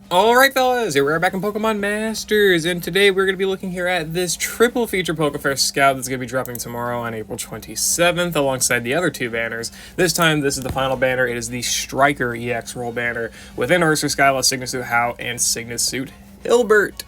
Alright fellas, here we are back in Pokemon Masters, and today we're going to be looking here at this triple feature PokeFair Scout that's going to be dropping tomorrow on April 27th alongside the other two banners. This time, this is the final banner. It is the Striker EX Roll banner with ANNI SKYLA, Signa Suit and Signa Suit Hilbert.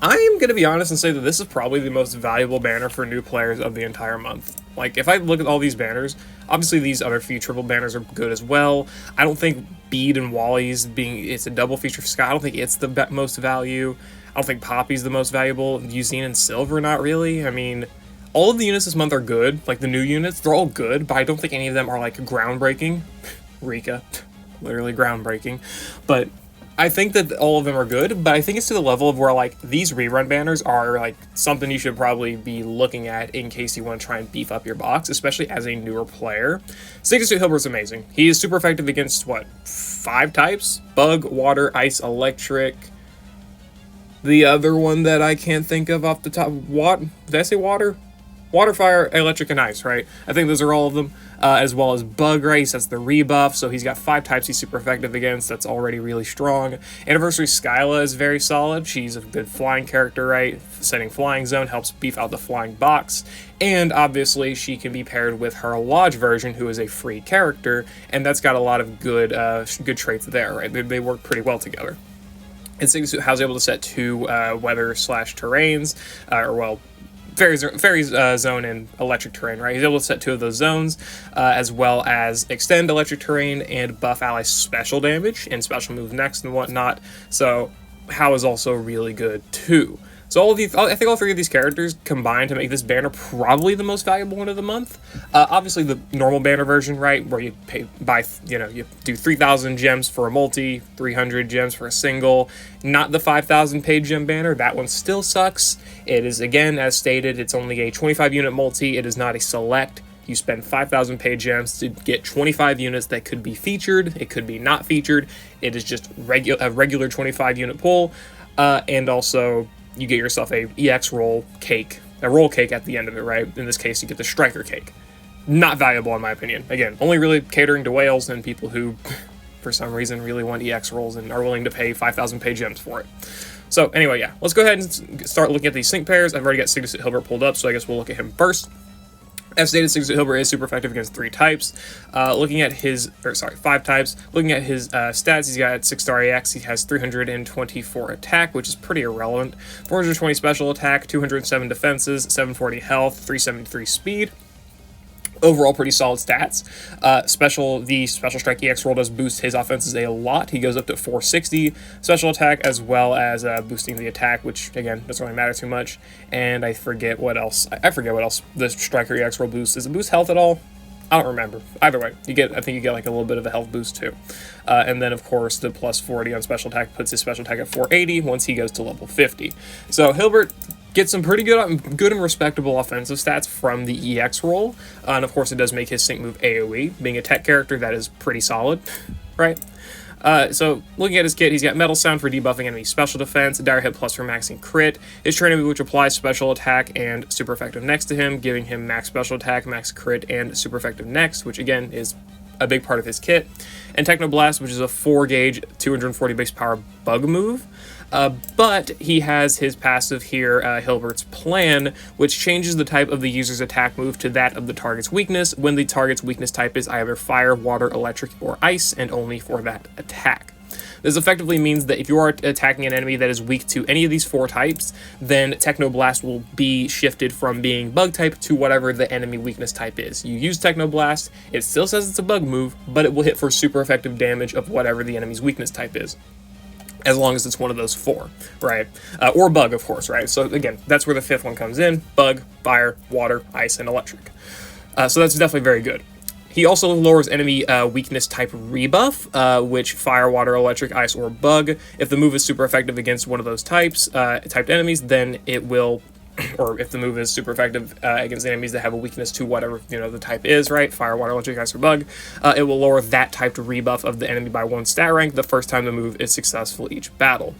I am going to be honest and say that this is probably the most valuable banner for new players of the entire month. Like, if I look at all these banners, obviously these other few triple banners are good as well. I don't think Bead and Wally's it's a double feature for Sky. I don't think it's the most value. I don't think Poppy's the most valuable. Eugene and Silver, not really. I mean, all of the units this month are good. Like, the new units, they're all good, but I don't think any of them are, like, groundbreaking. Rika, literally groundbreaking. But I think that all of them are good, but I think it's to the level of where, like, these rerun banners are, like, something you should probably be looking at in case you want to try and beef up your box, especially as a newer player. Signa Suit Hilbert's amazing. He is super effective against, what, 5 types? Bug, water, ice, electric. The other one that I can't think of off the top, did I say water? Water, fire, electric, and ice, right? I think those are all of them, as well as bug, right? He sets the rebuff, so he's got 5 types he's super effective against. That's already really strong. Anniversary Skyla is very solid. She's a good flying character, right? Setting flying zone helps beef out the flying box. And obviously, she can be paired with her Lodge version, who is a free character, and that's got a lot of good traits there, right? They work pretty well together. And Signa Suit was able to set 2 weather/terrains, Fairy zone and electric terrain, right? He's able to set 2 of those zones, as well as extend electric terrain and buff ally special damage and special move next and whatnot. So How is also really good too. So I think all 3 of these characters combine to make this banner probably the most valuable one of the month. Obviously the normal banner version, right, where you you do 3,000 gems for a multi, 300 gems for a single, not the 5,000 paid gem banner. That one still sucks. It is, again, as stated, it's only a 25 unit multi. It is not a select. You spend 5,000 paid gems to get 25 units that could be featured. It could be not featured. It is just a regular 25 unit pull, and also you get yourself a EX roll cake, a roll cake at the end of it, right? In this case, you get the Striker cake. Not valuable, in my opinion. Again, only really catering to whales and people who, for some reason, really want EX rolls and are willing to pay 5,000 paid gems for it. So anyway, yeah, let's go ahead and start looking at these sync pairs. I've already got Signa Suit Hilbert pulled up, so I guess we'll look at him first. As stated, Signa Suit Hilbert is super effective against 3 types. Looking at his, 5 types. Looking at his stats, he's got 6-star AX. He has 324 attack, which is pretty irrelevant. 420 special attack, 207 defenses, 740 health, 373 speed. Overall, pretty solid stats. The Special Strike EX roll does boost his offenses a lot. He goes up to 460 special attack, as well as boosting the attack, which, again, doesn't really matter too much. And I forget what else. I forget what else the Striker EX roll boosts. Does it boost health at all? I don't remember. Either way, I think you get like a little bit of a health boost too. And then, of course, the plus 40 on special attack puts his special attack at 480 once he goes to level 50. So Hilbert gets some pretty good and respectable offensive stats from the EX roll. And of course, it does make his sync move AoE. Being a tech character, that is pretty solid, right? So looking at his kit, he's got Metal Sound for debuffing enemy special defense, Dire Hit Plus for maxing crit, his training move which applies special attack and super effective next to him, giving him max special attack, max crit, and super effective next, which again is a big part of his kit. And Techno Blast, which is a 4-gauge, 240 base power bug move. But he has his passive here, Hilbert's Plan, which changes the type of the user's attack move to that of the target's weakness when the target's weakness type is either fire, water, electric, or ice, and only for that attack. This effectively means that if you are attacking an enemy that is weak to any of these 4 types, then Techno Blast will be shifted from being bug type to whatever the enemy weakness type is. You use Techno Blast, it still says it's a bug move, but it will hit for super effective damage of whatever the enemy's weakness type is, as long as it's one of those 4, right? Or bug, of course, right? So again, that's where the 5th one comes in: bug, fire, water, ice, and electric. So that's definitely very good. He also lowers enemy weakness type rebuff, which fire, water, electric, ice, or bug. If the move is super effective against one of those typed enemies, then it will, or if the move is super effective against enemies that have a weakness to whatever the type is, right? Fire, water, electric, ice, or bug. It will lower that typed rebuff of the enemy by 1 stat rank the first time the move is successful each battle.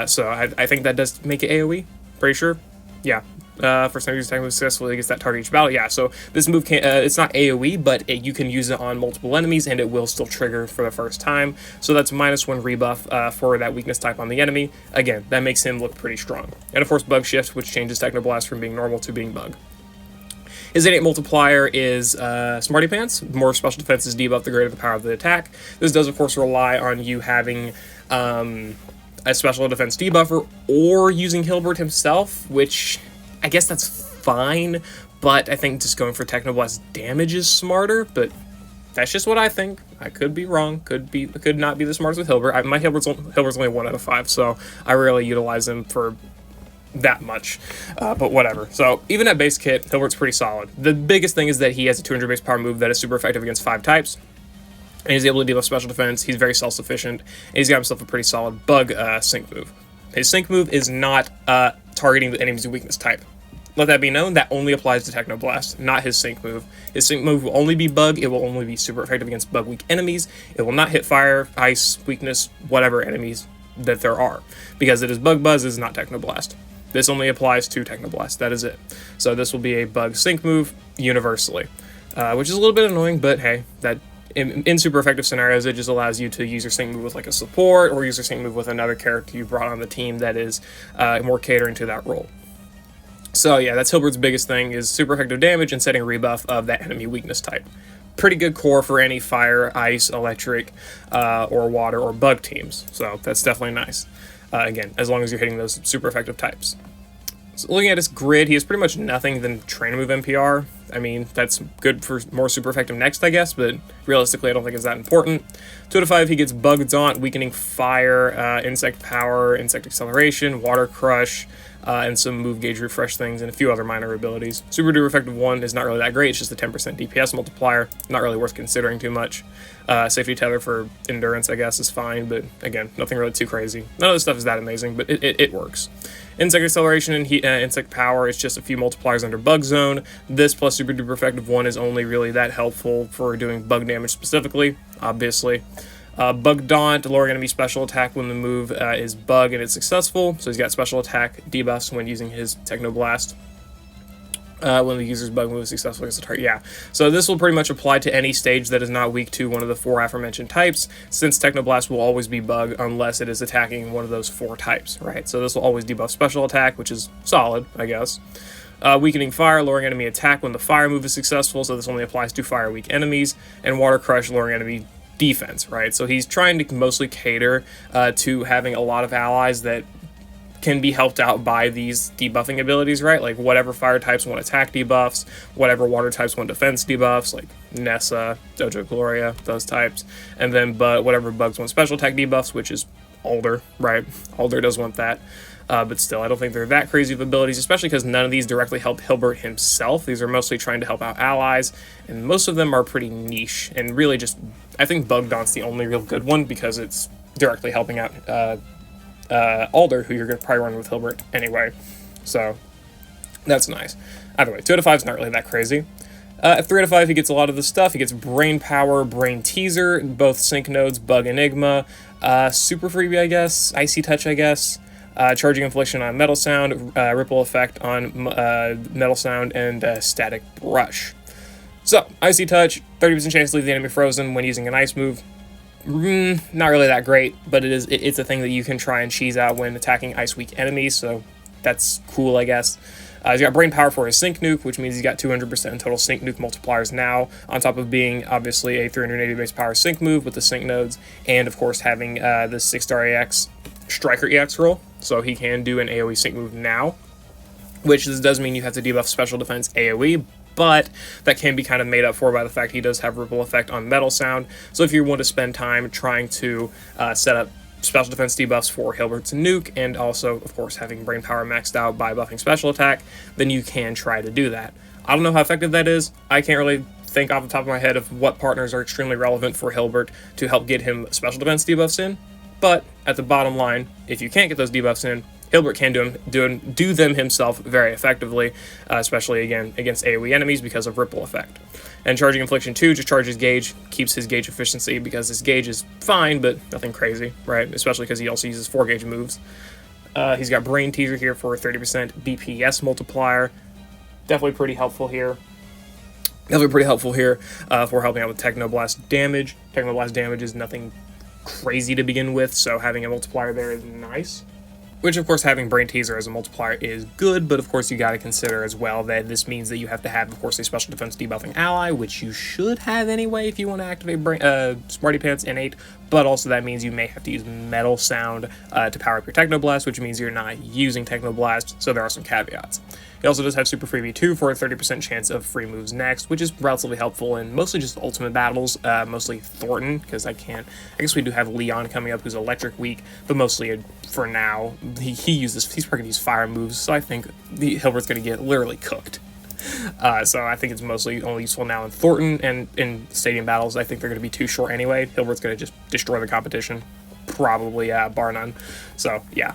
So I think that does make it AoE. Pretty sure. Yeah. for some reason, technically successfully against that target each battle. Yeah, so this move can it's not AoE, but you can use it on multiple enemies, and it will still trigger for the first time. So that's -1 rebuff for that weakness type on the enemy. Again, that makes him look pretty strong. And of course, Bug Shift, which changes Technoblast from being normal to being Bug. His innate multiplier is Smarty Pants. The more special defense is debuffed, the greater the power of the attack. This does, of course, rely on you having a special defense debuffer or using Hilbert himself, which I guess that's fine, but I think just going for Technoblast damage is smarter, but that's just what I think. I could be wrong. Could not be the smartest with Hilbert. My Hilbert's only 1 out of 5, so I rarely utilize him for that much, but whatever. So even at base kit, Hilbert's pretty solid. The biggest thing is that he has a 200 base power move that is super effective against 5 types, and he's able to deal with special defense. He's very self-sufficient, and he's got himself a pretty solid bug sync move. His sync move is not targeting the enemy's weakness type. Let that be known, that only applies to Technoblast, not his sync move. His sync move will only be bug, it will only be super effective against bug weak enemies, it will not hit fire, ice, weakness, whatever enemies that there are, because it is bug buzz, it is not Technoblast. This only applies to Technoblast, that is it. So this will be a bug sync move universally, which is a little bit annoying, but hey, that in super effective scenarios, it just allows you to use your sync move with like a support, or use your sync move with another character you brought on the team that is more catering to that role. So yeah, that's Hilbert's biggest thing, is super effective damage and setting a rebuff of that enemy weakness type. Pretty good core for any fire, ice, electric, or water, or bug teams. So that's definitely nice. Again, as long as you're hitting those super effective types. So looking at his grid, he has pretty much nothing than Trainer Move NPR. I mean, that's good for more super effective next, I guess, but realistically, I don't think it's that important. 2 out of 5, he gets Bug Daunt, Weakening Fire, Insect Power, Insect Acceleration, Water Crush, and some Move Gauge Refresh things, and a few other minor abilities. Super duper effective 1 is not really that great, it's just a 10% DPS multiplier, not really worth considering too much. Safety Tether for Endurance, I guess, is fine, but again, nothing really too crazy. None of this stuff is that amazing, but it works. Insect Acceleration and Insect Power is just a few multipliers under Bug Zone. This plus super duper effective 1 is only really that helpful for doing bug damage specifically, obviously. Bug Daunt, lowering enemy special attack when the move is bug and it's successful. So he's got special attack debuffs when using his Technoblast. When the user's bug move is successful against the target. Yeah, so this will pretty much apply to any stage that is not weak to one of the 4 aforementioned types, since Technoblast will always be bug unless it is attacking one of those 4 types, right? So this will always debuff special attack, which is solid, I guess. Weakening Fire, lowering enemy attack when the fire move is successful, so this only applies to fire weak enemies. And Water Crush, lowering enemy defense, right? So he's trying to mostly cater to having a lot of allies that can be helped out by these debuffing abilities, right? Like whatever fire types want attack debuffs, whatever water types want defense debuffs, like Nessa, Dojo Gloria, those types, and then whatever bugs want special attack debuffs, which is Alder, right? Alder does want that. But still, I don't think they're that crazy of abilities, especially because none of these directly help Hilbert himself. These are mostly trying to help out allies, and most of them are pretty niche, and really just, I think Bug Daunt's the only real good one, because it's directly helping out Alder, who you're going to probably run with Hilbert anyway. So, that's nice. Either way, 2 out of 5 is not really that crazy. At 3 out of 5, he gets a lot of the stuff. He gets Brain Power, Brain Teaser, both Sync Nodes, Bug Enigma, Super Freebie, I guess, Icy Touch, I guess, Charging Infliction on Metal Sound, Ripple Effect on Metal Sound, and Static Brush. So, Icy Touch, 30% chance to leave the enemy frozen when using an ice move. Not really that great, but it's a thing that you can try and cheese out when attacking ice weak enemies, so that's cool, I guess. He's got Brain Power for his Sync Nuke, which means he's got 200% total Sync Nuke multipliers now, on top of being, obviously, a 380 base power Sync move with the Sync Nodes, and, of course, having the 6-star EX Striker EX roll, so he can do an AoE Sync move now, which this does mean you have to debuff Special Defense AoE, but that can be kind of made up for by the fact he does have Ripple Effect on Metal Sound, so if you want to spend time trying to set up special defense debuffs for Hilbert's Nuke, and also, of course, having Brain Power maxed out by buffing special attack, then you can try to do that. I don't know how effective that is. I can't really think off the top of my head of what partners are extremely relevant for Hilbert to help get him special defense debuffs in, but at the bottom line, if you can't get those debuffs in, Hilbert can do them himself very effectively, especially, again, against AoE enemies because of Ripple Effect. And Charging Infliction 2 just charges gauge, keeps his gauge efficiency, because his gauge is fine, but nothing crazy, right? Especially because he also uses 4 gauge moves. He's got Brain Teaser here for a 30% BPS multiplier. Definitely pretty helpful here. For helping out with Technoblast damage. Technoblast damage is nothing crazy to begin with, so having a multiplier there is nice. Which, of course, having Brain Teaser as a multiplier is good, but of course you got to consider as well that this means that you have to have, of course, a special defense debuffing ally, which you should have anyway if you want to activate Smarty Pants innate, but also that means you may have to use Metal Sound to power up your Technoblast, which means you're not using Technoblast, so there are some caveats. He also does have Super Freebie 2 for a 30% chance of free moves next, which is relatively helpful in mostly just ultimate battles, mostly Thornton, because I guess we do have Leon coming up who's electric weak, but mostly for now, he's probably gonna use fire moves, so I think Hilbert's gonna get literally cooked. So I think it's mostly only useful now in Thornton, and in stadium battles, I think they're gonna be too short anyway. Hilbert's gonna just destroy the competition, probably, bar none. So, yeah.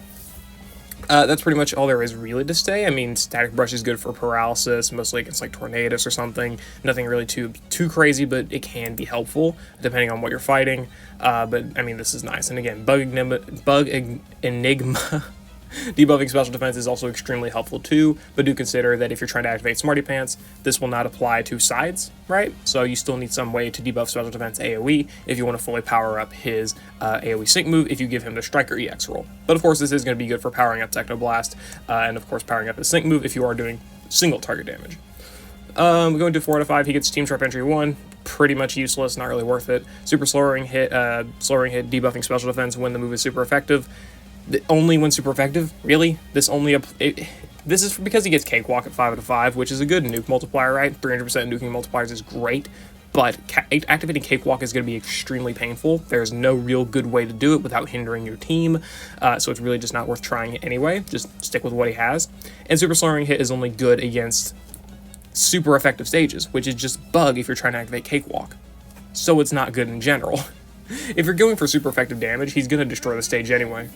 That's pretty much all there is really to say. I mean, Static Brush is good for paralysis, mostly against like Tornadus or something. Nothing really too crazy, but it can be helpful depending on what you're fighting. But I mean, this is nice. And again, Bug Enigma debuffing special defense is also extremely helpful too, but do consider that if you're trying to activate Smarty Pants, this will not apply to sides, right? So you still need some way to debuff special defense AoE if you want to fully power up his AoE sync move if you give him the Striker EX roll. But of course this is going to be good for powering up Technoblast, and of course powering up his sync move if you are doing single target damage. Going to 4 out of 5, he gets Team Sharp Entry 1, pretty much useless, not really worth it. Super slowing hit, debuffing special defense when the move is super effective. Only when super effective? Really? This is because he gets Cakewalk at 5 out of 5, which is a good nuke multiplier, right? 300% nuking multipliers is great, but activating Cakewalk is going to be extremely painful. There's no real good way to do it without hindering your team, so it's really just not worth trying it anyway. Just stick with what he has. And Super Slowing Hit is only good against super effective stages, which is just bug if you're trying to activate Cakewalk. So it's not good in general. If you're going for super effective damage, he's going to destroy the stage anyway.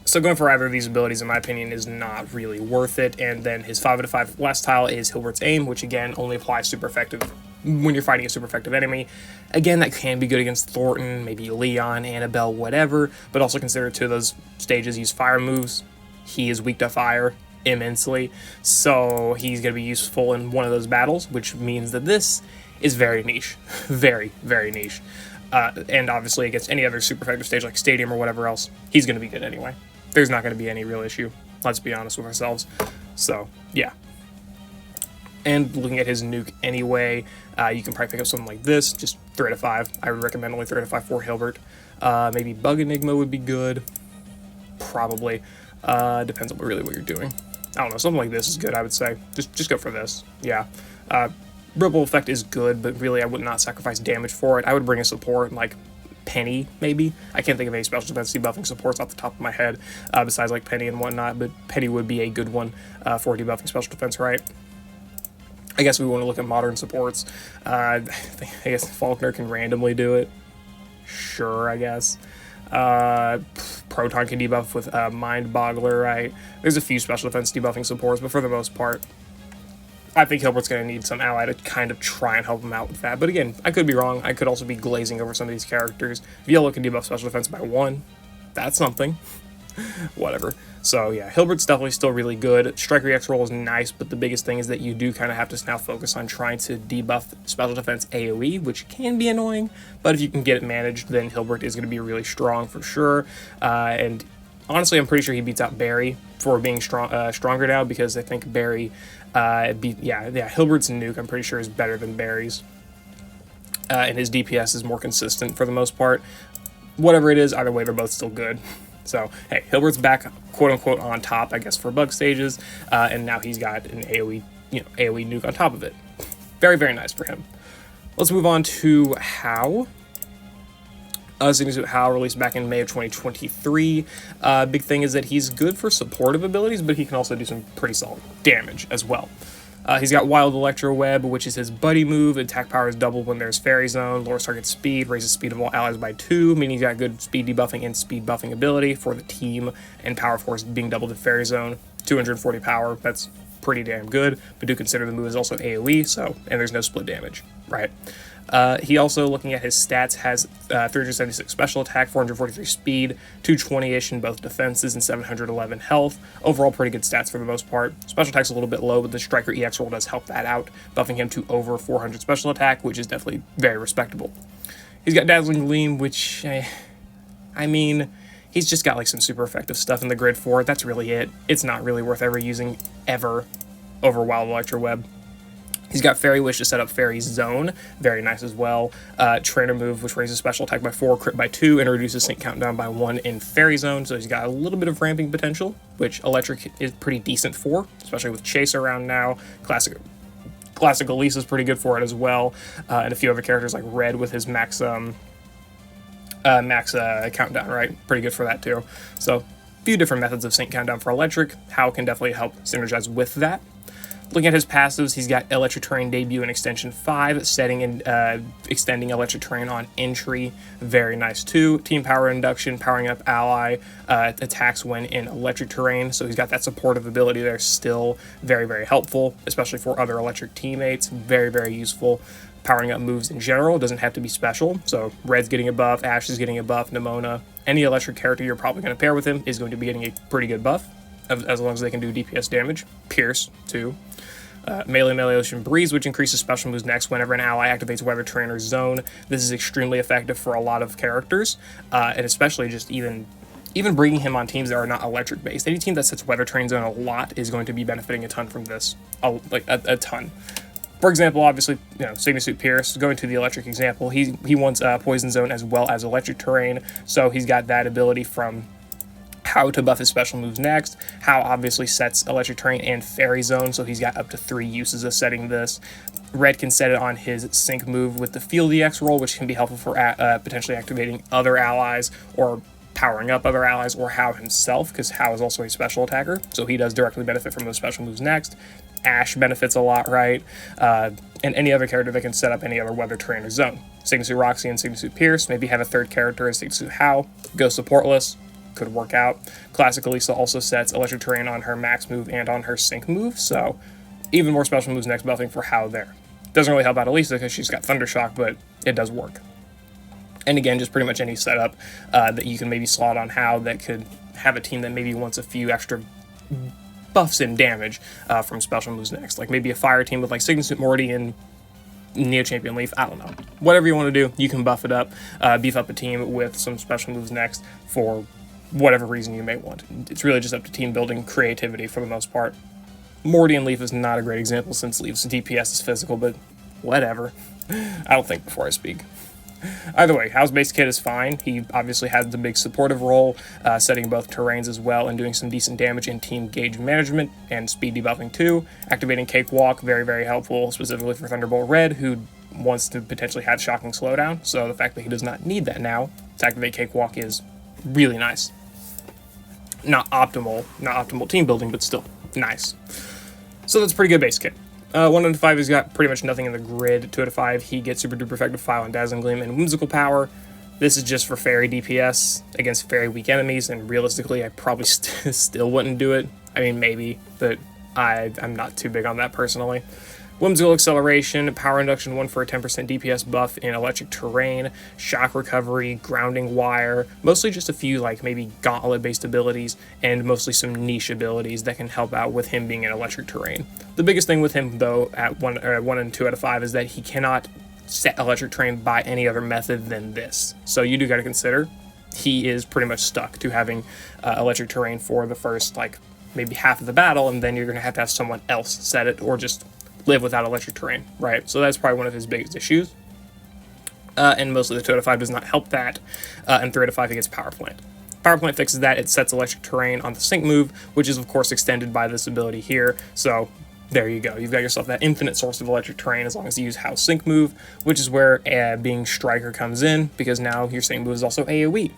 So going for either of these abilities, in my opinion, is not really worth it. And then his 5 out of 5 last tile is Hilbert's Aim, which again only applies super effective when you're fighting a super effective enemy. Again, that can be good against Thornton, maybe Leon, Annabelle, whatever, but also consider 2 of those stages use fire moves. He is weak to fire immensely, so he's going to be useful in one of those battles, which means that this is very niche. Very, very niche. And obviously against any other super effective stage like Stadium or whatever else, he's going to be good anyway. There's not going to be any real issue. Let's be honest with ourselves. So, yeah. And looking at his nuke anyway, you can probably pick up something like this, just 3 out of 5. I would recommend only 3 out of 5 for Hilbert. Maybe Bug Enigma would be good. Probably. Depends on really what you're doing. I don't know, something like this is good, I would say. Just go for this. Yeah. Ripple Effect is good, but really I would not sacrifice damage for it. I would bring a support like Penny, maybe. I can't think of any special defense debuffing supports off the top of my head, besides like Penny and whatnot, but Penny would be a good one for debuffing special defense, right? I guess we want to look at modern supports. I guess Faulkner can randomly do it. Sure, I guess. Proton can debuff with Mind Boggler, right? There's a few special defense debuffing supports, but for the most part, I think Hilbert's going to need some ally to kind of try and help him out with that. But again, I could be wrong. I could also be glazing over some of these characters. If Yellow can debuff special defense by 1, that's something. Whatever. So yeah, Hilbert's definitely still really good. Striker EX roll is nice, but the biggest thing is that you do kind of have to now focus on trying to debuff special defense AoE, which can be annoying, but if you can get it managed, then Hilbert is going to be really strong for sure. And honestly, I'm pretty sure he beats out Barry for being stronger now, because I think Barry, Hilbert's nuke, I'm pretty sure, is better than Barry's. And his DPS is more consistent for the most part. Whatever it is, either way, they're both still good. So, hey, Hilbert's back, quote-unquote, on top, I guess, for bug stages, and now he's got an AoE nuke on top of it. Very, very nice for him. Let's move on to How. Signa Suit How, released back in May of 2023. Big thing is that he's good for supportive abilities, but he can also do some pretty solid damage as well. He's got Wild Electro Web, which is his buddy move. Attack power is doubled when there's Fairy Zone. Lowers target speed, raises speed of all allies by 2, meaning he's got good speed debuffing and speed buffing ability for the team, and power force being doubled in Fairy Zone. 240 power, that's pretty damn good, but do consider the move is also AoE, and there's no split damage, right? He also, looking at his stats, has 376 special attack, 443 speed, 220-ish in both defenses, and 711 health. Overall, pretty good stats for the most part. Special attack's a little bit low, but the Striker EX roll does help that out, buffing him to over 400 special attack, which is definitely very respectable. He's got Dazzling Gleam, which, I mean, he's just got like some super effective stuff in the grid for it. That's really it. It's not really worth ever using ever over Wild Electro Web. He's got Fairy Wish to set up Fairy Zone, very nice as well. Trainer Move, which raises special attack by 4, crit by 2, and reduces sync countdown by 1 in Fairy Zone, so he's got a little bit of ramping potential, which Electric is pretty decent for, especially with Chase around now. Classic Elise is pretty good for it as well, and a few other characters like Red with his max countdown, right? Pretty good for that too. So, a few different methods of sync countdown for Electric. How can definitely help synergize with that. Looking at his passives, he's got Electric Terrain Debut in Extension 5, setting and extending Electric Terrain on entry, very nice too. Team Power Induction, powering up ally attacks when in Electric Terrain, so he's got that supportive ability there still, very, very helpful, especially for other Electric teammates, very, very useful. Powering up moves in general, doesn't have to be special, so Red's getting a buff, Ash is getting a buff, Nimona, any Electric character you're probably going to pair with him is going to be getting a pretty good buff, as long as they can do DPS damage. Pierce, too. Melee Ocean Breeze, which increases special moves next whenever an ally activates Weather Terrain or Zone. This is extremely effective for a lot of characters, and especially just even bringing him on teams that are not electric based. Any team that sets Weather Terrain Zone a lot is going to be benefiting a ton from this, a ton. For example, obviously, Signa Suit Pierce, going to the electric example, he wants Poison Zone as well as Electric Terrain, so he's got that ability from how to buff his special moves next. How obviously sets Electric Terrain and Fairy Zone, so he's got up to 3 uses of setting this. Red can set it on his sync move with the Field EX roll, which can be helpful for potentially activating other allies or powering up other allies, or How himself, because How is also a special attacker, so he does directly benefit from those special moves next. Ash benefits a lot, right? And any other character that can set up any other Weather Terrain or Zone. Signa Suit Roxy and Signa Suit Pierce, maybe have a third character as Signa Suit How, go supportless, could work out. Classic Elisa also sets Electric Terrain on her max move and on her sync move, so even more special moves next buffing for How there. Doesn't really help out Elisa because she's got Thundershock, but it does work. And again, just pretty much any setup that you can maybe slot on How that could have a team that maybe wants a few extra buffs and damage from special moves next. Like maybe a fire team with like Signa Suit Morty and Neo Champion Leaf, I don't know. Whatever you want to do, you can buff it up, beef up a team with some special moves next for whatever reason you may want. It's really just up to team building creativity for the most part. Morty and Leaf is not a great example since Leaf's DPS is physical, but whatever. I'll think before I speak. Either way, How's base kit is fine. He obviously has the big supportive role, setting both terrains as well and doing some decent damage in team gauge management and speed debuffing too. Activating Cakewalk, very, very helpful, specifically for Thunderbolt Red, who wants to potentially have Shocking Slowdown, so the fact that he does not need that now to activate Cakewalk is really nice. Not optimal team building, but still nice. So that's a pretty good base kit. 1 out of 5, he's got pretty much nothing in the grid. 2 out of 5, he gets Super Duper Effective File and Dazzling Gleam and Whimsical Power. This is just for Fairy DPS against Fairy weak enemies, and realistically, I probably still wouldn't do it. I mean, maybe, but I'm not too big on that personally. Whimsical Acceleration, Power Induction 1 for a 10% DPS buff in Electric Terrain, Shock Recovery, Grounding Wire, mostly just a few like maybe Gauntlet-based abilities, and mostly some niche abilities that can help out with him being in Electric Terrain. The biggest thing with him, though, at 1 and 2 out of 5 is that he cannot set Electric Terrain by any other method than this. So you do got to consider he is pretty much stuck to having Electric Terrain for the first like maybe half of the battle, and then you're going to have someone else set it, or just live without Electric Terrain, right? So that's probably one of his biggest issues. And mostly the 2 out of 5 does not help that. And 3 out of 5, he gets Power Plant. Power Plant fixes that. It sets Electric Terrain on the sync move, which is of course extended by this ability here. So there you go. You've got yourself that infinite source of Electric Terrain as long as you use House sync move, which is where being Striker comes in, because now your sync move is also AoE.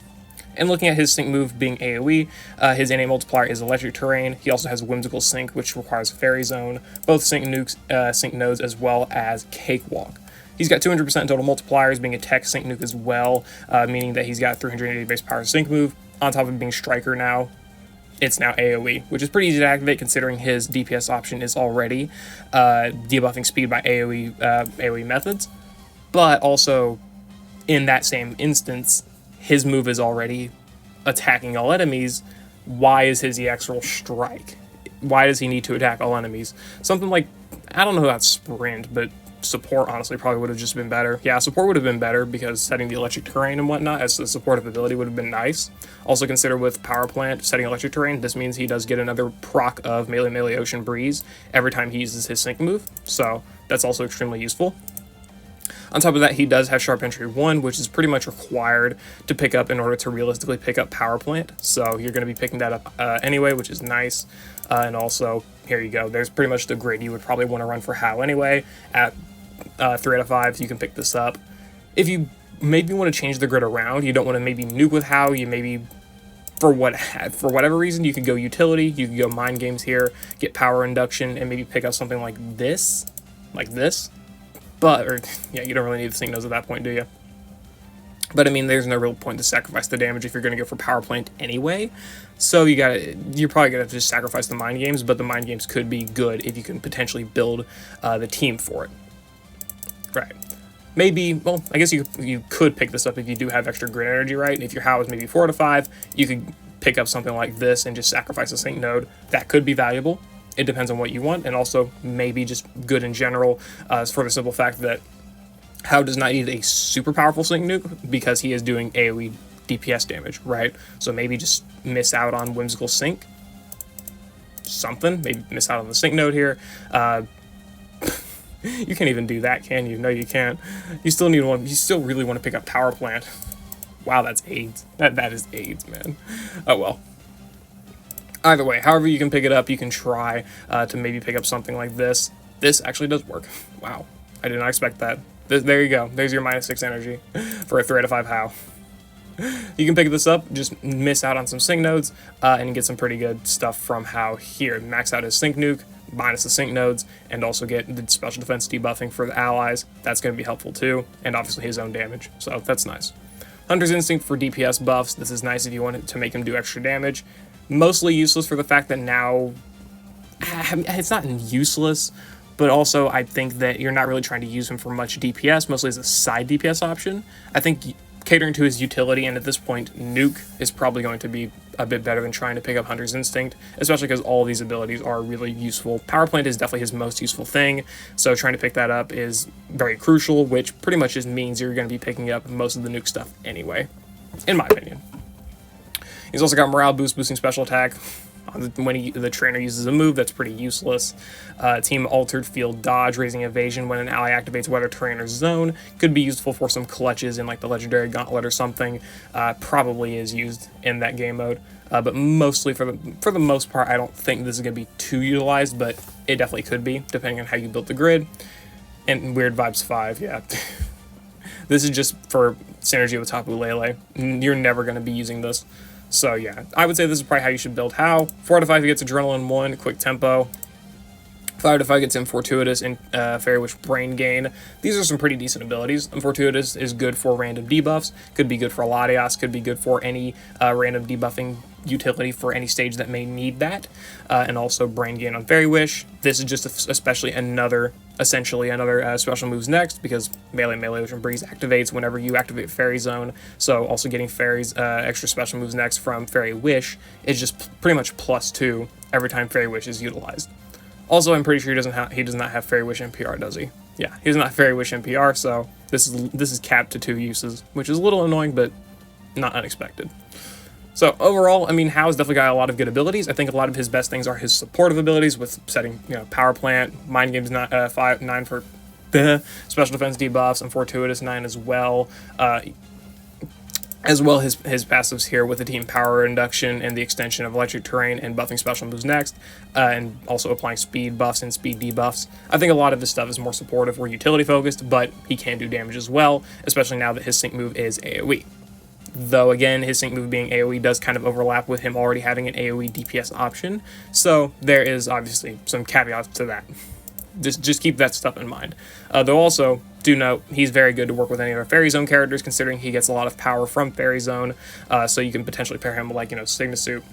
And looking at his sync move being AoE, his NA multiplier is Electric Terrain. He also has Whimsical Sync, which requires Fairy Zone, both sync nodes as well as Cakewalk. He's got 200% total multipliers, being a tech sync nuke as well, meaning that he's got 380 base power sync move. On top of being Striker now, it's now AoE, which is pretty easy to activate considering his DPS option is already debuffing speed by AoE methods. but also in that same instance, his move is already attacking all enemies. Why is his EX roll strike? Why does he need to attack all enemies? Something like, I don't know about sprint, but support honestly probably would have just been better. Yeah, support would have been better because setting the electric terrain and whatnot as a supportive ability would have been nice. Also consider with Power Plant setting electric terrain, this means he does get another proc of Melee Ocean Breeze every time he uses his sync move, so that's also extremely useful. On top of that, he does have Sharp Entry 1, which is pretty much required to pick up in order to realistically pick up Power Plant. So you're going to be picking that up anyway, which is nice. And also, here you go. There's pretty much the grid you would probably want to run for How anyway. At 3 out of 5, you can pick this up. If you maybe want to change the grid around, you don't want to maybe nuke with How, you maybe, for whatever reason, you could go Utility, you could go Mind Games here, get Power Induction, and maybe pick up something like this. But, yeah, you don't really need the Sync Nodes at that point, do you? But, I mean, there's no real point to sacrifice the damage if you're going to go for Power Plant anyway. So you're probably going to have to just sacrifice the Mind Games, but the Mind Games could be good if you can potentially build the team for it. Right. Maybe, well, I guess you could pick this up if you do have extra grid energy, right? If your How is maybe 4 out of 5, you could pick up something like this and just sacrifice a Sync Node. That could be valuable. It depends on what you want, and also maybe just good in general, for the simple fact that How does not need a super powerful Sync Nuke because he is doing AoE DPS damage, right? So maybe just miss out on Whimsical Sync. Something. Maybe miss out on the Sync Node here. You can't even do that, can you? No, you can't. You still need one. You still really want to pick up Power Plant. Wow, that's AIDS. That is AIDS, man. Oh, well. Either way, however you can pick it up, you can try to maybe pick up something like this. This actually does work. Wow, I did not expect that. There you go. There's your -6 energy for a 3 out of 5 How. You can pick this up, just miss out on some Sync Nodes, and get some pretty good stuff from How here. Max out his Sync Nuke, minus the Sync Nodes, and also get the special defense debuffing for the allies. That's going to be helpful too, and obviously his own damage, so that's nice. Hunter's Instinct for DPS buffs. This is nice if you want to make him do extra damage. Mostly useless for the fact that now, it's not useless, but also I think that you're not really trying to use him for much DPS, mostly as a side DPS option. I think catering to his utility, and at this point, Nuke is probably going to be a bit better than trying to pick up Hunter's Instinct, especially because all these abilities are really useful. Power Plant is definitely his most useful thing, so trying to pick that up is very crucial, which pretty much just means you're going to be picking up most of the Nuke stuff anyway, in my opinion. He's also got Morale Boost, boosting special attack. When the trainer uses a move, that's pretty useless. Team Altered Field Dodge, raising evasion when an ally activates weather terrain or zone. Could be useful for some clutches in like the Legendary Gauntlet or something. Probably is used in that game mode. But mostly, for the most part, I don't think this is going to be too utilized, but it definitely could be, depending on how you built the grid. And Weird Vibes 5, yeah. This is just for synergy with Tapu Lele. You're never going to be using this. So yeah, I would say this is probably how you should build How. 4 out of 5 he gets Adrenaline 1, Quick Tempo. 5 out of 5 gets Infortuitous and Fairy Wish Brain Gain. These are some pretty decent abilities. Infortuitous is good for random debuffs, could be good for Latias, could be good for any random debuffing utility for any stage that may need that. And also Brain Gain on Fairy Wish. This is just essentially another special moves next, because Melee Ocean Breeze activates whenever you activate Fairy Zone, so also getting Fairy's extra special moves next from Fairy Wish is just pretty much +2 every time Fairy Wish is utilized. Also, I'm pretty sure he does not have Fairy Wish NPR, does he? Yeah, he does not have Fairy Wish NPR, so this is capped to 2 uses, which is a little annoying, but not unexpected. So overall, I mean, How's definitely got a lot of good abilities. I think a lot of his best things are his supportive abilities with setting, Power Plant, Mind Games 9 for special defense debuffs, and Fortuitous 9 as well. As well his passives here with the team power induction and the extension of electric terrain and buffing special moves next, and also applying speed buffs and speed debuffs. I think a lot of this stuff is more supportive or utility focused, but he can do damage as well, especially now that his sync move is AoE. Though again, his sync move being AoE does kind of overlap with him already having an AoE DPS option, so there is obviously some caveats to that. Just keep that stuff in mind. Though also, do note, he's very good to work with any other Fairy Zone characters, considering he gets a lot of power from Fairy Zone, so you can potentially pair him with, like, Signa Suit,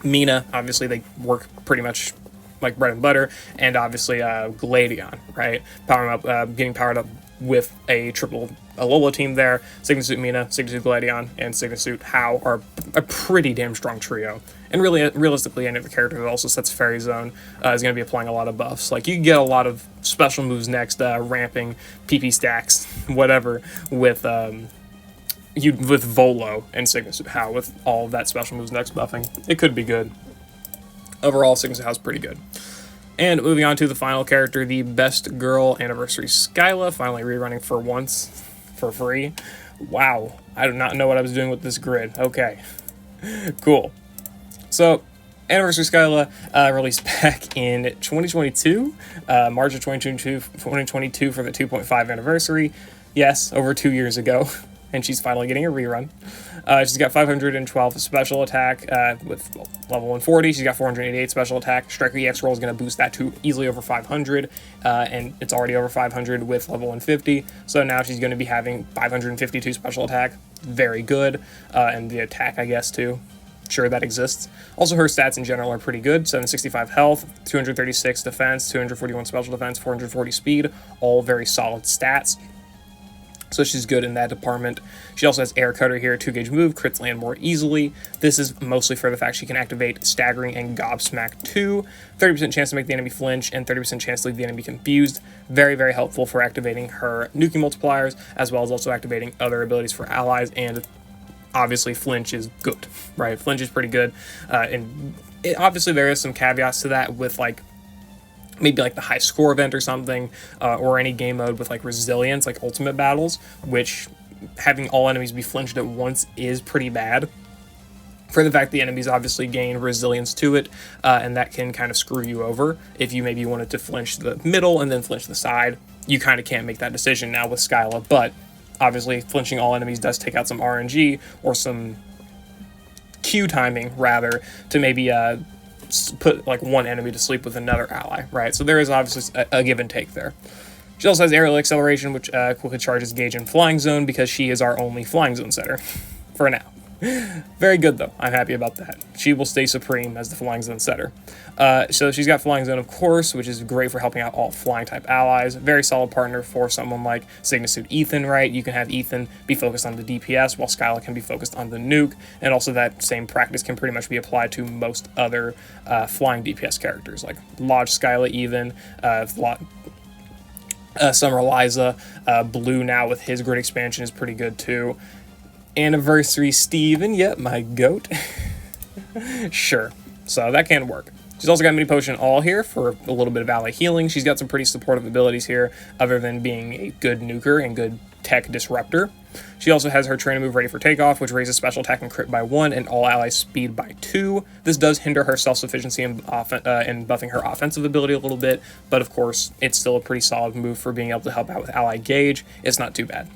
Mina. Obviously they work pretty much like bread and butter, and obviously Gladion, right? Power him up, getting powered up with a Alola team there. Signa Suit Mina, Signa Suit Gladion, and Signa Suit How are a pretty damn strong trio. And really, realistically, any of the characters that also sets Fairy Zone is going to be applying a lot of buffs. Like, you can get a lot of special moves next, ramping, PP stacks, whatever, with Volo and Signa Suit How, with all of that special moves next buffing. It could be good. Overall, Signa Suit How is pretty good. And moving on to the final character, the Best Girl Anniversary Skyla, finally rerunning for once, for free. Wow, I do not know what I was doing with this grid. Okay, cool. So, Anniversary Skyla released back in 2022, March of 2022 for the 2.5 anniversary. Yes, over 2 years ago. And she's finally getting a rerun. She's got 512 special attack with level 140. She's got 488 special attack. Striker EX roll is going to boost that to easily over 500, and it's already over 500 with level 150. So now she's going to be having 552 special attack. Very good. And the attack, I guess, too. Sure, that exists. Also, her stats in general are pretty good. 765 health, 236 defense, 241 special defense, 440 speed. All very solid stats. So she's good in that department. She also has Air Cutter here, 2-gauge move, crits land more easily. This is mostly for the fact she can activate Staggering and Gobsmack 2, 30% chance to make the enemy flinch, and 30% chance to leave the enemy confused. Very, very helpful for activating her nuking multipliers, as well as also activating other abilities for allies, and obviously Flinch is good, right? Flinch is pretty good, and obviously there is some caveats to that with, like, maybe like the high score event or something, or any game mode with like resilience, like ultimate battles, which having all enemies be flinched at once is pretty bad. For the fact the enemies obviously gain resilience to it, and that can kind of screw you over. If you maybe wanted to flinch the middle and then flinch the side, you kind of can't make that decision now with Skyla, but obviously flinching all enemies does take out some RNG, or some Q timing, rather, to maybe put like one enemy to sleep with another ally, right? So there is obviously a give and take there. She also has aerial acceleration, which quickly charges Gauge in Flying Zone, because she is our only Flying Zone setter for now. Very good, though. I'm happy about that. She will stay supreme as the Flying Zone setter. So she's got Flying Zone, of course, which is great for helping out all flying-type allies. Very solid partner for someone like Signa Suit Ethan, right? You can have Ethan be focused on the DPS, while Skyla can be focused on the nuke, and also that same practice can pretty much be applied to most other flying DPS characters, like Lodge Skyla even, Summer Eliza, Blue now with his grid expansion is pretty good, too. Anniversary Steven, yep, my goat. Sure, so that can work. She's also got Mini Potion All here for a little bit of ally healing. She's got some pretty supportive abilities here, other than being a good nuker and good tech disruptor. She also has her trainer move Ready for Takeoff, which raises special attack and crit by 1 and all allies speed by 2. This does hinder her self-sufficiency and buffing her offensive ability a little bit, but of course, it's still a pretty solid move for being able to help out with ally gauge. It's not too bad.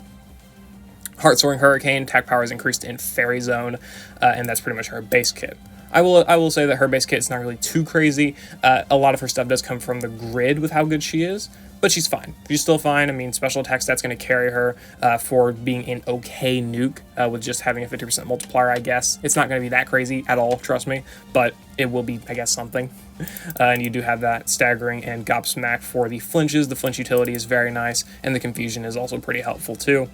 Heart Soaring Hurricane, attack power is increased in Fairy Zone, and that's pretty much her base kit. I will say that her base kit is not really too crazy. A lot of her stuff does come from the grid with how good she is, but she's fine. She's still fine. I mean, special attack stats going to carry her for being an okay nuke with just having a 50% multiplier, I guess. It's not going to be that crazy at all, trust me, but it will be, I guess, something. And you do have that Staggering and Gobsmack for the flinches. The flinch utility is very nice, and the confusion is also pretty helpful too.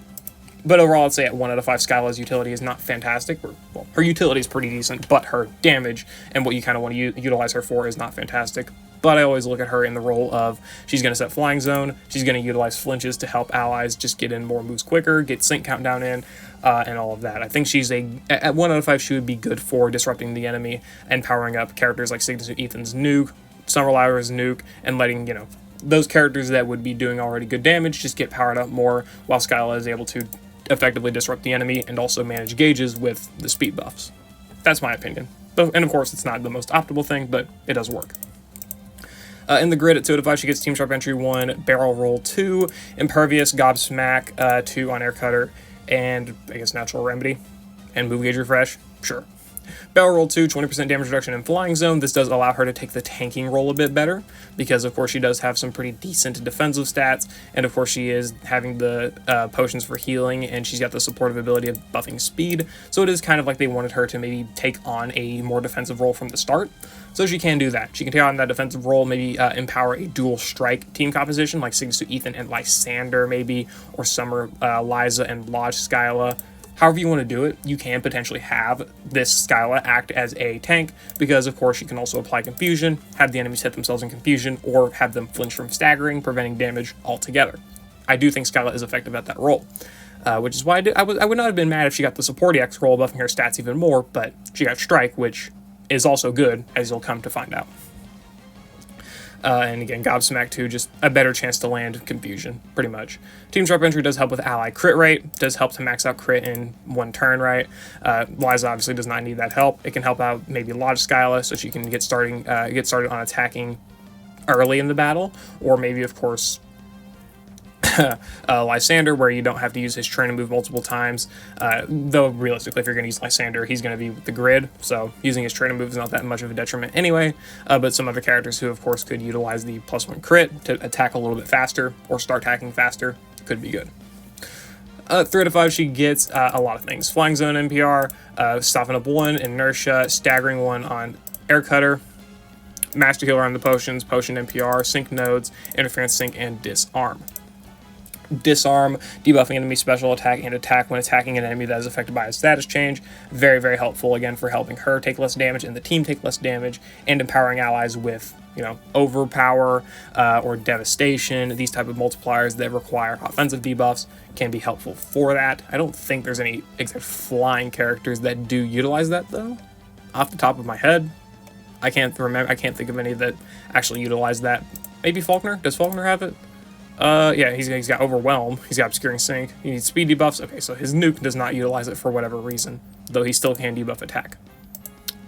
But overall, I'd say at 1 out of 5, Skyla's utility is not fantastic. Well, her utility is pretty decent, but her damage and what you kind of want to utilize her for is not fantastic. But I always look at her in the role of, she's going to set Flying Zone, she's going to utilize flinches to help allies just get in more moves quicker, get sync countdown in, and all of that. I think she's at 1 out of 5, she would be good for disrupting the enemy and powering up characters like Signa Suit Ethan's nuke, Summer Eliza's nuke, and letting, those characters that would be doing already good damage just get powered up more, while Skyla is able to effectively disrupt the enemy and also manage gauges with the speed buffs. That's my opinion. And of course, it's not the most optimal thing, but it does work. In the grid at 2 out of 5, she gets Team Sharp Entry 1, Barrel Roll 2, Impervious, Gobsmack 2 on Air Cutter, and I guess Natural Remedy, and Move Gauge Refresh. Sure. Barrel Roll 2, 20% damage reduction in Flying Zone. This does allow her to take the tanking role a bit better, because of course she does have some pretty decent defensive stats, and of course she is having the potions for healing, and she's got the supportive ability of buffing speed, so it is kind of like they wanted her to maybe take on a more defensive role from the start. So she can do that. She can take on that defensive role, maybe empower a dual strike team composition, like Signa Suit Ethan and Lysander maybe, or Summer Liza and Lodge Skyla. However you want to do it, you can potentially have this Skyla act as a tank, because of course you can also apply confusion, have the enemies hit themselves in confusion, or have them flinch from staggering, preventing damage altogether. I do think Skyla is effective at that role, which is why I would not have been mad if she got the support EX role, buffing her stats even more, but she got Strike, which is also good, as you'll come to find out. And again, Gobsmack 2, just a better chance to land confusion, pretty much. Team Sharp Entry does help with ally crit rate, does help to max out crit in one turn, right? Liza obviously does not need that help. It can help out maybe Lodge Skyla, so she can get started on attacking early in the battle, or maybe, of course, Lysander, where you don't have to use his training move multiple times, though realistically if you're going to use Lysander, he's going to be with the grid, so using his training move is not that much of a detriment anyway, but some other characters who of course could utilize the +1 crit to attack a little bit faster or start attacking faster could be good. 3 out of 5, she gets a lot of things. Flying Zone NPR, Soften Up 1, Inertia, Staggering 1 on Air Cutter, Master Healer on the potions, Potion NPR, Sync Nodes, Interference Sync, and Disarm. Disarm, debuffing enemy special attack and attack when attacking an enemy that is affected by a status change. Very, very helpful, again, for helping her take less damage and the team take less damage, and empowering allies with, overpower or devastation. These type of multipliers that require offensive debuffs can be helpful for that. I don't think there's any exact flying characters that do utilize that, though. Off the top of my head, I can't think of any that actually utilize that. Maybe Faulkner? Does Faulkner have it? Yeah, he's got Overwhelm, he's got Obscuring Sync, he needs speed debuffs. Okay, so his nuke does not utilize it for whatever reason, though he still can debuff attack.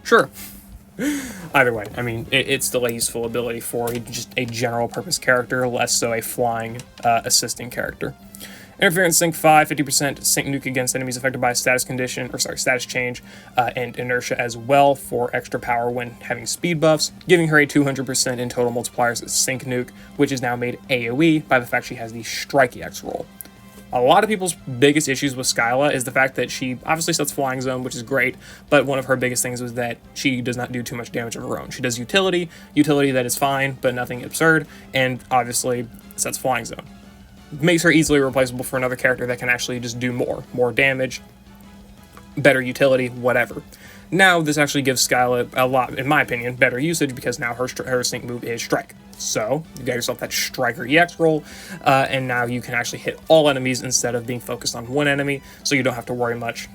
Sure. Either way, I mean, it's still a useful ability for just a general purpose character, less so a flying assisting character. Interference Sync 5, 50% Sync Nuke against enemies affected by a status change, and Inertia as well for extra power when having speed buffs, giving her a 200% in total multipliers Sync Nuke, which is now made AoE by the fact she has the Strike EX roll. A lot of people's biggest issues with Skyla is the fact that she obviously sets Flying Zone, which is great, but one of her biggest things was that she does not do too much damage of her own. She does utility that is fine, but nothing absurd, and obviously sets Flying Zone. Makes her easily replaceable for another character that can actually just do more damage, better utility, whatever. Now, this actually gives Skyla a lot, in my opinion, better usage, because now her sync move is Strike. So, you got yourself that Striker EX roll, and now you can actually hit all enemies instead of being focused on one enemy, so you don't have to worry much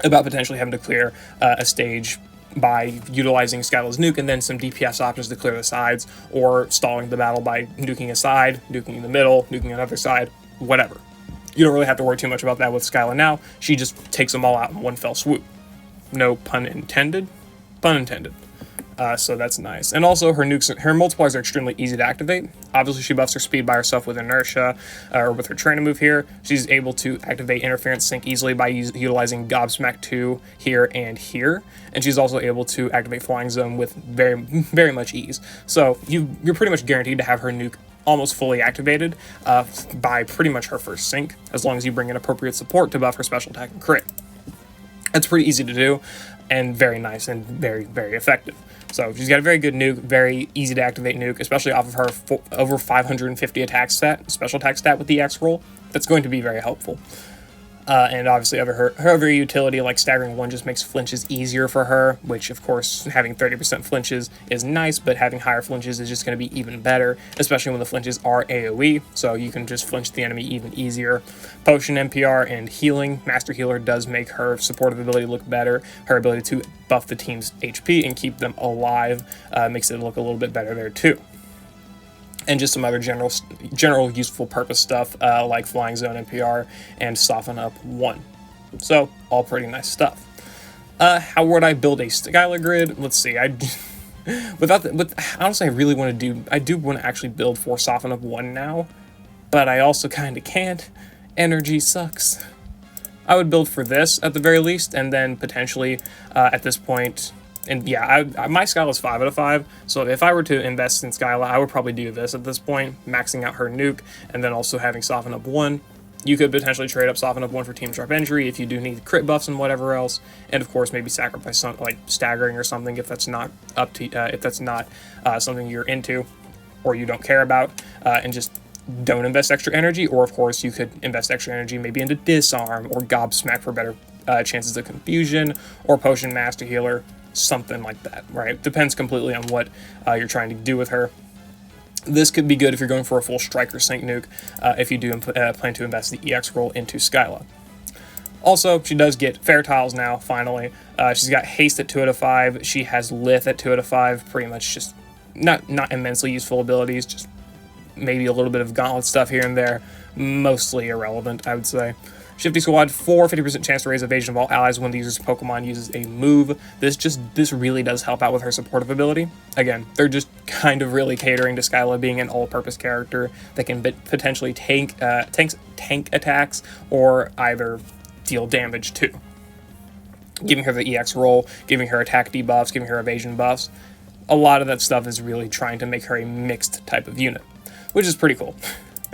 about potentially having to clear a stage by utilizing Skyla's nuke and then some DPS options to clear the sides, or stalling the battle by nuking a side, nuking the middle, nuking another side, whatever. You don't really have to worry too much about that with Skyla now. She just takes them all out in one fell swoop. No pun intended? Pun intended. So that's nice. And also her multipliers are extremely easy to activate. Obviously she buffs her speed by herself with Inertia, or with her training move here. She's able to activate Interference Sync easily by utilizing Gobsmack 2 here and here. And she's also able to activate Flying Zone with very, very much ease. So you're pretty much guaranteed to have her nuke almost fully activated by pretty much her first sync, as long as you bring in appropriate support to buff her special attack and crit. It's pretty easy to do, and very nice and very, very effective. So she's got a very good nuke, very easy to activate nuke, especially off of her over 550 attack stat, special attack stat with the X roll. That's going to be very helpful. And obviously her other utility, like Staggering 1, just makes flinches easier for her, which of course having 30% flinches is nice, but having higher flinches is just going to be even better, especially when the flinches are AoE, so you can just flinch the enemy even easier. Potion NPR and Healing, Master Healer does make her supportive ability look better. Her ability to buff the team's HP and keep them alive makes it look a little bit better there too. And just some other general useful purpose stuff like Flying Zone NPR and Soften Up 1. So, all pretty nice stuff. How would I build a Skyla grid? Let's see. Honestly, I do want to actually build for Soften Up 1 now, but I also kind of can't. Energy sucks. I would build for this at the very least, and then potentially at this point, and yeah, my Skyla is 5 out of 5, so if I were to invest in Skyla, I would probably do this at this point, maxing out her nuke, and then also having Soften Up 1. You could potentially trade up Soften Up 1 for Team Sharp Entry if you do need crit buffs and whatever else, and of course maybe sacrifice something like staggering or something if that's not something you're into or you don't care about, and just don't invest extra energy. Or of course you could invest extra energy maybe into Disarm or Gobsmack for better chances of confusion, or Potion Master Healer, something like that, right? Depends completely on what you're trying to do with her. This could be good if you're going for a full Strike or Sync nuke, if you do plan to invest the EX roll into Skyla. Also, she does get Fair Tiles now, finally. She's got Haste at 2 out of 5. She has Lith at 2 out of 5. Pretty much just not immensely useful abilities, just maybe a little bit of Gauntlet stuff here and there. Mostly irrelevant, I would say. Shifty Squad, 50% chance to raise evasion of all allies when the user's Pokemon uses a move. This really does help out with her supportive ability. Again, they're just kind of really catering to Skyla being an all-purpose character that can potentially tank attacks or either deal damage too. Giving her the EX roll, giving her attack debuffs, giving her evasion buffs. A lot of that stuff is really trying to make her a mixed type of unit, which is pretty cool.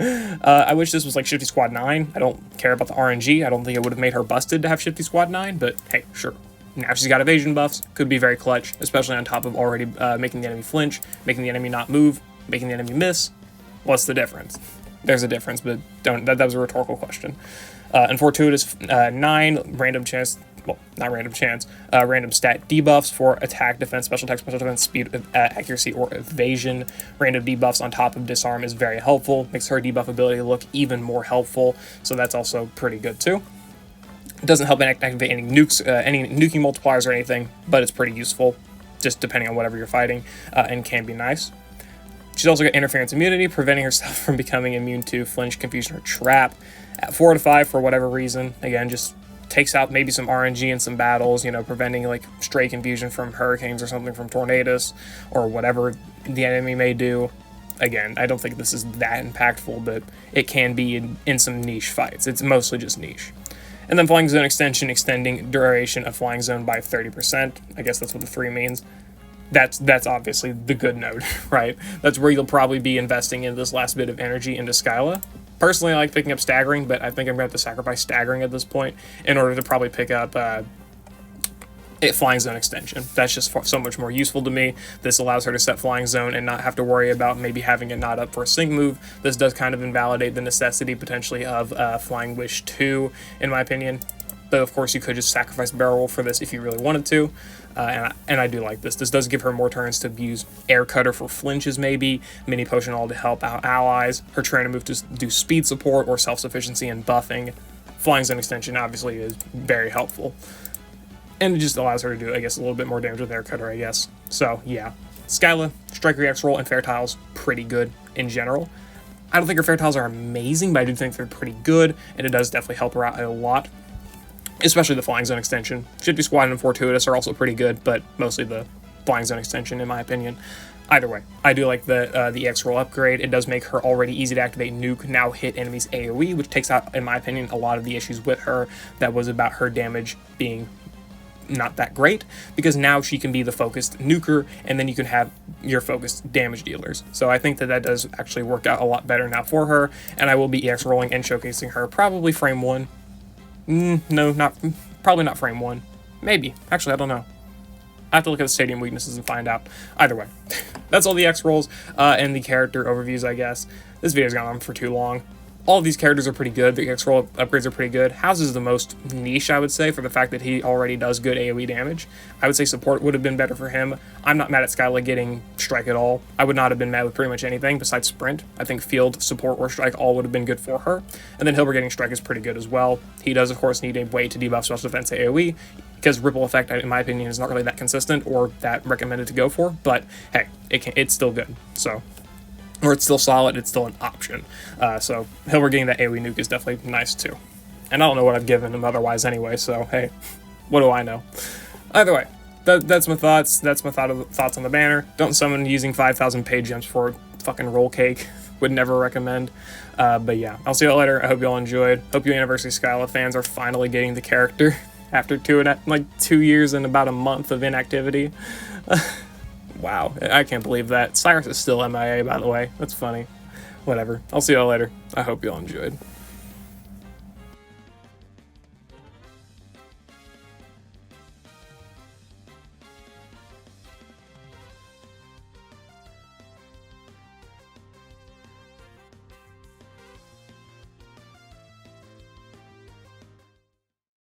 I wish this was like Shifty Squad 9. I don't care about the RNG. I don't think it would have made her busted to have Shifty Squad 9, but hey, sure. Now she's got evasion buffs. Could be very clutch, especially on top of already making the enemy flinch, making the enemy not move, making the enemy miss. What's the difference? There's a difference, but that was a rhetorical question. And Fortuitous 9, random chance, well, not random chance, random stat debuffs for attack, defense, special attack, special defense, speed, accuracy, or evasion. Random debuffs on top of Disarm is very helpful, makes her debuff ability look even more helpful, so that's also pretty good too. It doesn't help activate any nukes, any nuking multipliers or anything, but it's pretty useful, just depending on whatever you're fighting, and can be nice. She's also got Interference Immunity, preventing herself from becoming immune to Flinch, Confusion, or Trap. At 4 out of 5 for whatever reason, again, just takes out maybe some RNG in some battles, you know, preventing like stray confusion from hurricanes or something from tornadoes or whatever the enemy may do. Again, I don't think this is that impactful, but it can be in some niche fights. It's mostly just niche. And then Flying Zone Extension, extending duration of Flying Zone by 30%. I guess that's what the 3 means. That's obviously the good note, right? That's where you'll probably be investing in this last bit of energy into Skyla. Personally, I like picking up Staggering, but I think I'm going to have to sacrifice Staggering at this point in order to probably pick up Flying Zone Extension. That's just so much more useful to me. This allows her to set Flying Zone and not have to worry about maybe having it not up for a sync move. This does kind of invalidate the necessity potentially of Flying Wish 2, in my opinion. But of course, you could just sacrifice Barrel Roll for this if you really wanted to. And I do like this. This does give her more turns to use Air Cutter for flinches maybe, Mini Potion All to help out allies, her trainer move to do speed support or self-sufficiency and buffing. Flying Zone Extension obviously is very helpful. And it just allows her to do, I guess, a little bit more damage with Air Cutter, I guess. So, yeah. Skyla, Striker EX roll, and Fair Tiles, pretty good in general. I don't think her Fair Tiles are amazing, but I do think they're pretty good, and it does definitely help her out a lot. Especially the Flying Zone Extension. Shifty Squad and Fortuitous are also pretty good, but mostly the Flying Zone Extension, in my opinion. Either way, I do like the EX roll upgrade. It does make her already easy to activate nuke now hit enemies AoE, which takes out, in my opinion, a lot of the issues with her that was about her damage being not that great, because now she can be the focused nuker, and then you can have your focused damage dealers. So I think that does actually work out a lot better now for her, and I will be EX rolling and showcasing her probably frame 1. No, probably not frame 1. Maybe. Actually, I don't know. I have to look at the stadium weaknesses and find out. Either way, that's all the X rolls and the character overviews, I guess. This video's gone on for too long. All of these characters are pretty good. The X roll upgrades are pretty good. House is the most niche, I would say, for the fact that he already does good AoE damage. I would say support would have been better for him. I'm not mad at Skyla getting strike at all. I would not have been mad with pretty much anything besides sprint. I think field, support, or strike all would have been good for her. And then Hilbert getting strike is pretty good as well. He does, of course, need a way to debuff special defense AoE, because Ripple Effect, in my opinion, is not really that consistent or that recommended to go for. But hey, it's still good. So. Or it's still solid, it's still an option. So Hilbert getting that AoE nuke is definitely nice too. And I don't know what I've given him otherwise anyway, so hey, what do I know? Either way, that's my thoughts. That's my thoughts on the banner. Don't summon using 5,000 page gems for fucking roll cake. would never recommend. But yeah, I'll see you all later. I hope you all enjoyed. Hope you Anniversary Skyla fans are finally getting the character after 2 years and about a month of inactivity. Wow, I can't believe that. Cyrus is still MIA, by the way. That's funny. Whatever. I'll see you all later. I hope you all enjoyed.